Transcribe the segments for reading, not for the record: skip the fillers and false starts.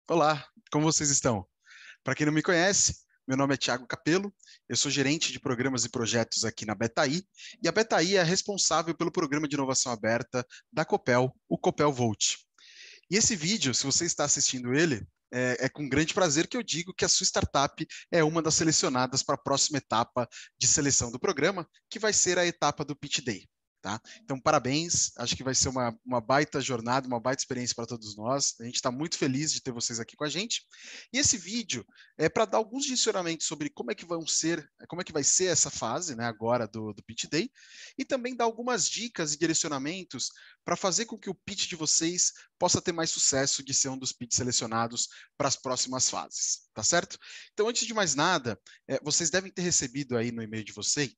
Olá, como vocês estão? Para quem não me conhece, meu nome é Thiago Capello, eu sou gerente de programas e projetos aqui na Betaí, e a Betaí é responsável pelo programa de inovação aberta da Copel, o Copel Volt. E esse vídeo, se você está assistindo ele, é com grande prazer que eu digo que a sua startup é uma das selecionadas para a próxima etapa de seleção do programa, que vai ser a etapa do Pitch Day. Tá? Então, parabéns. Acho que vai ser uma baita jornada, uma baita experiência para todos nós. A gente está muito feliz de ter vocês aqui com a gente. E esse vídeo é para dar alguns direcionamentos sobre como é que vão ser, como é que vai ser essa fase, né, agora do Pitch Day, e também dar algumas dicas e direcionamentos para fazer com que o pitch de vocês possa ter mais sucesso de ser um dos pitches selecionados para as próximas fases, tá certo? Então, antes de mais nada, vocês devem ter recebido aí no e-mail de vocês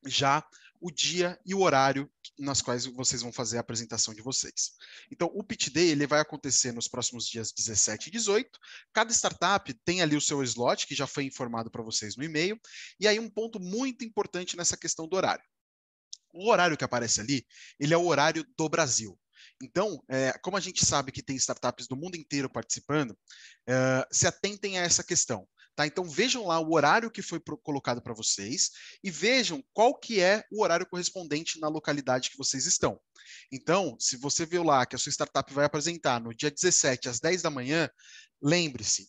já o dia e o horário nas quais vocês vão fazer a apresentação de vocês. Então, o Pitch Day ele vai acontecer nos próximos dias 17 e 18. Cada startup tem ali o seu slot, que já foi informado para vocês no e-mail. E aí, um ponto muito importante nessa questão do horário. O horário que aparece ali, ele é o horário do Brasil. Então, como a gente sabe que tem startups do mundo inteiro participando, se atentem a essa questão. Tá? Então vejam lá o horário que foi colocado para vocês e vejam qual que é o horário correspondente na localidade que vocês estão. Então, se você viu lá que a sua startup vai apresentar no dia 17 às 10 da manhã, lembre-se,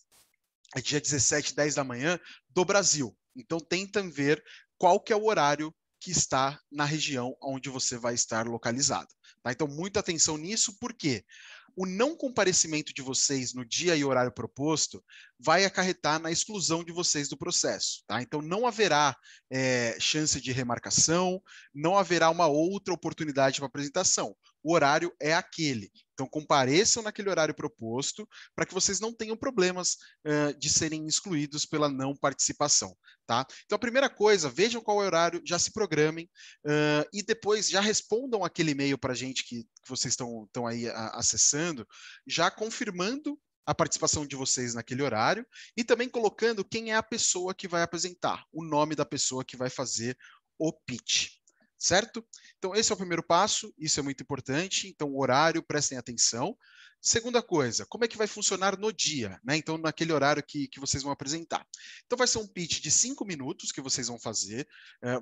é dia 17, 10 da manhã do Brasil. Então tentem ver qual que é o horário que está na região onde você vai estar localizado. Tá? Então, muita atenção nisso, porque o não comparecimento de vocês no dia e horário proposto vai acarretar na exclusão de vocês do processo. Tá? Então, não haverá chance de remarcação, não haverá uma outra oportunidade para apresentação. O horário é aquele. Então, compareçam naquele horário proposto para que vocês não tenham problemas de serem excluídos pela não participação. Tá? Então, a primeira coisa, vejam qual é o horário, já se programem e depois já respondam aquele e-mail para a gente que vocês estão aí acessando, já confirmando a participação de vocês naquele horário e também colocando quem é a pessoa que vai apresentar, o nome da pessoa que vai fazer o pitch. Certo? Então, esse é o primeiro passo, isso é muito importante. Então, o horário, prestem atenção. Segunda coisa, como é que vai funcionar no dia, né? Então, naquele horário que vocês vão apresentar. Então, vai ser um pitch de 5 minutos que vocês vão fazer.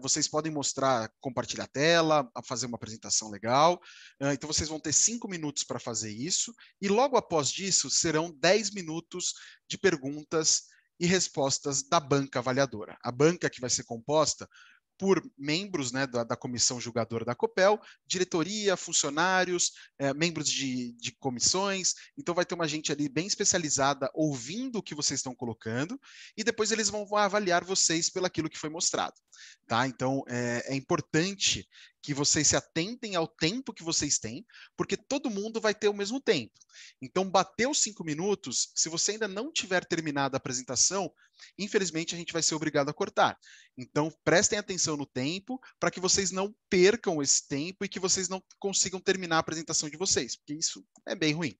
Vocês podem mostrar, compartilhar a tela, fazer uma apresentação legal. Então, vocês vão ter 5 minutos para fazer isso. E logo após disso, serão 10 minutos de perguntas e respostas da banca avaliadora. A banca que vai ser composta por membros, né, da comissão julgadora da Copel, diretoria, funcionários, membros de comissões. Então vai ter uma gente ali bem especializada ouvindo o que vocês estão colocando e depois eles vão avaliar vocês pelo aquilo que foi mostrado. Tá? Então é importante que vocês se atentem ao tempo que vocês têm, porque todo mundo vai ter o mesmo tempo. Então, bateu 5 minutos, se você ainda não tiver terminado a apresentação, infelizmente a gente vai ser obrigado a cortar. Então, prestem atenção no tempo para que vocês não percam esse tempo e que vocês não consigam terminar a apresentação de vocês, porque isso é bem ruim.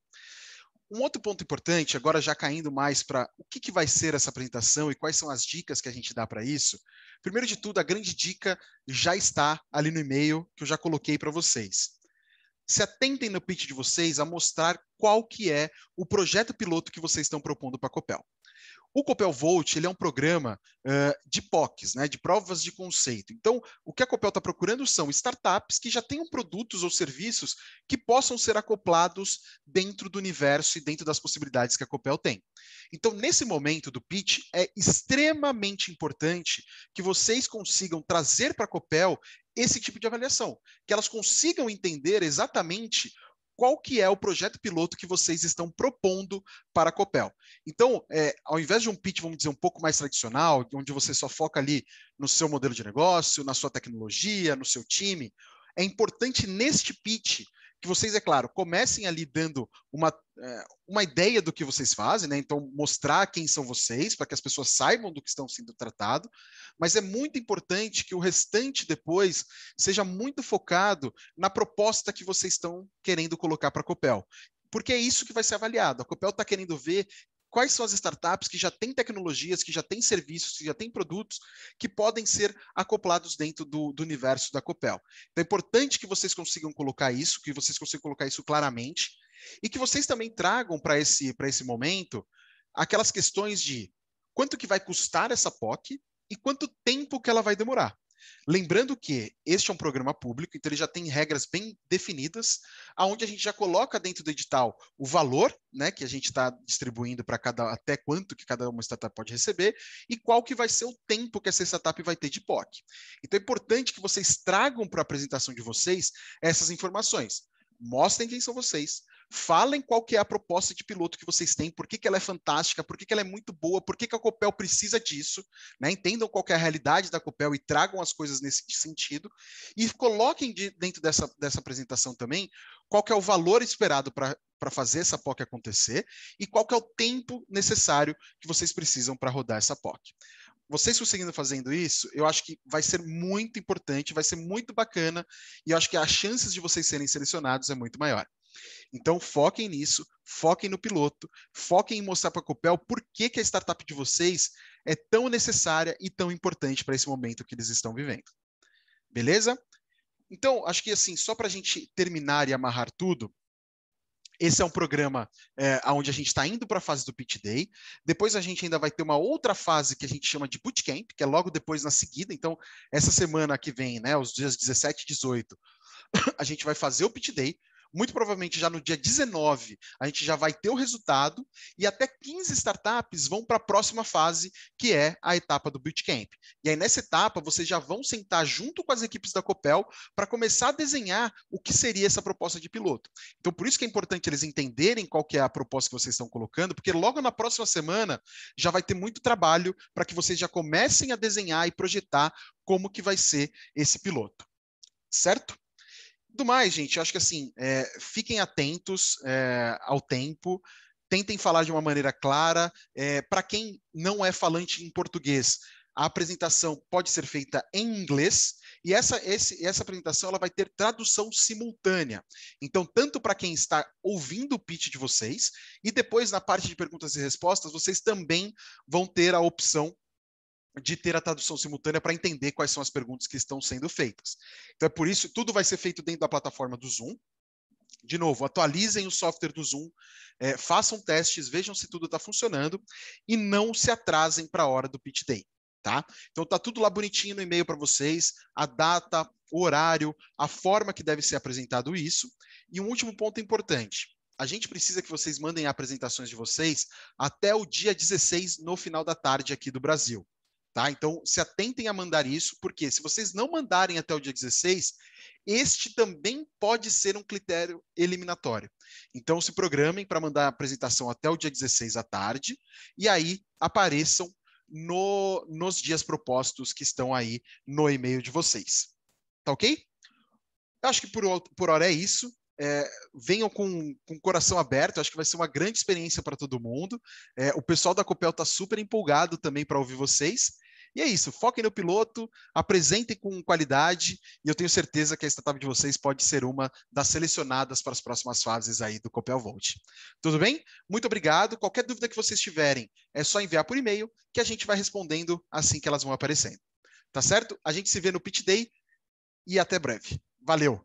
Um outro ponto importante, agora já caindo mais para o que vai ser essa apresentação e quais são as dicas que a gente dá para isso. Primeiro de tudo, a grande dica já está ali no e-mail que eu já coloquei para vocês. Se atentem no pitch de vocês a mostrar qual que é o projeto piloto que vocês estão propondo para a Copel. O Copel Volt ele é um programa de POCs, né, de provas de conceito. Então, o que a Copel está procurando são startups que já tenham produtos ou serviços que possam ser acoplados dentro do universo e dentro das possibilidades que a Copel tem. Então, nesse momento do pitch, é extremamente importante que vocês consigam trazer para a Copel esse tipo de avaliação, que elas consigam entender exatamente qual que é o projeto piloto que vocês estão propondo para a Copel. Então, ao invés de um pitch, vamos dizer, um pouco mais tradicional, onde você só foca ali no seu modelo de negócio, na sua tecnologia, no seu time, é importante neste pitch que vocês, é claro, comecem ali dando uma ideia do que vocês fazem, né? Então, mostrar quem são vocês, para que as pessoas saibam do que estão sendo tratado, mas é muito importante que o restante depois seja muito focado na proposta que vocês estão querendo colocar para a Copel. Porque é isso que vai ser avaliado. A Copel está querendo ver quais são as startups que já têm tecnologias, que já têm serviços, que já têm produtos que podem ser acoplados dentro do universo da Copel. Então é importante que vocês consigam colocar isso, que vocês consigam colocar isso claramente. E que vocês também tragam para esse momento aquelas questões de quanto que vai custar essa POC e quanto tempo que ela vai demorar. Lembrando que este é um programa público, então ele já tem regras bem definidas, aonde a gente já coloca dentro do edital o valor, né, que a gente está distribuindo para até quanto que cada uma startup pode receber e qual que vai ser o tempo que essa startup vai ter de POC. Então é importante que vocês tragam para a apresentação de vocês essas informações. Mostrem quem são vocês, falem qual que é a proposta de piloto que vocês têm, por que, que ela é fantástica, por que, que ela é muito boa, por que, que a Copel precisa disso, né? Entendam qual que é a realidade da Copel e tragam as coisas nesse sentido, e coloquem dentro dessa apresentação também qual que é o valor esperado para fazer essa POC acontecer e qual que é o tempo necessário que vocês precisam para rodar essa POC. Vocês conseguindo fazendo isso, eu acho que vai ser muito importante, vai ser muito bacana, e eu acho que as chances de vocês serem selecionados é muito maior. Então, foquem nisso, foquem no piloto, foquem em mostrar para a Copel por que, que a startup de vocês é tão necessária e tão importante para esse momento que eles estão vivendo. Beleza? Então, acho que assim, só para a gente terminar e amarrar tudo, esse é um programa onde a gente está indo para a fase do Pitch Day. Depois a gente ainda vai ter uma outra fase que a gente chama de Bootcamp, que é logo depois na seguida. Então, essa semana que vem, né, os dias 17 e 18, a gente vai fazer o Pitch Day. Muito provavelmente já no dia 19 a gente já vai ter o resultado e até 15 startups vão para a próxima fase, que é a etapa do Bootcamp. E aí nessa etapa vocês já vão sentar junto com as equipes da Copel para começar a desenhar o que seria essa proposta de piloto. Então por isso que é importante eles entenderem qual que é a proposta que vocês estão colocando, porque logo na próxima semana já vai ter muito trabalho para que vocês já comecem a desenhar e projetar como que vai ser esse piloto. Certo? Do mais, gente, eu acho que assim, fiquem atentos ao tempo, tentem falar de uma maneira clara. Para quem não é falante em português, a apresentação pode ser feita em inglês e essa apresentação ela vai ter tradução simultânea. Então, tanto para quem está ouvindo o pitch de vocês e depois na parte de perguntas e respostas, vocês também vão ter a opção de ter a tradução simultânea para entender quais são as perguntas que estão sendo feitas. Então é por isso que tudo vai ser feito dentro da plataforma do Zoom. De novo, atualizem o software do Zoom, façam testes, vejam se tudo está funcionando e não se atrasem para a hora do Pitch Day. Tá? Então tá tudo lá bonitinho no e-mail para vocês, a data, o horário, a forma que deve ser apresentado isso. E um último ponto importante. A gente precisa que vocês mandem apresentações de vocês até o dia 16, no final da tarde aqui do Brasil. Tá? Então, se atentem a mandar isso, porque se vocês não mandarem até o dia 16, este também pode ser um critério eliminatório. Então, se programem para mandar a apresentação até o dia 16 à tarde, e aí apareçam nos dias propostos que estão aí no e-mail de vocês. Tá ok? Eu acho que por hora é isso. Venham com o coração aberto, acho que vai ser uma grande experiência para todo mundo. O pessoal da Copel está super empolgado também para ouvir vocês. E é isso, foquem no piloto, apresentem com qualidade, e eu tenho certeza que a startup de vocês pode ser uma das selecionadas para as próximas fases aí do Copel Volt. Tudo bem? Muito obrigado. Qualquer dúvida que vocês tiverem, é só enviar por e-mail, que a gente vai respondendo assim que elas vão aparecendo. Tá certo? A gente se vê no Pitch Day e até breve. Valeu!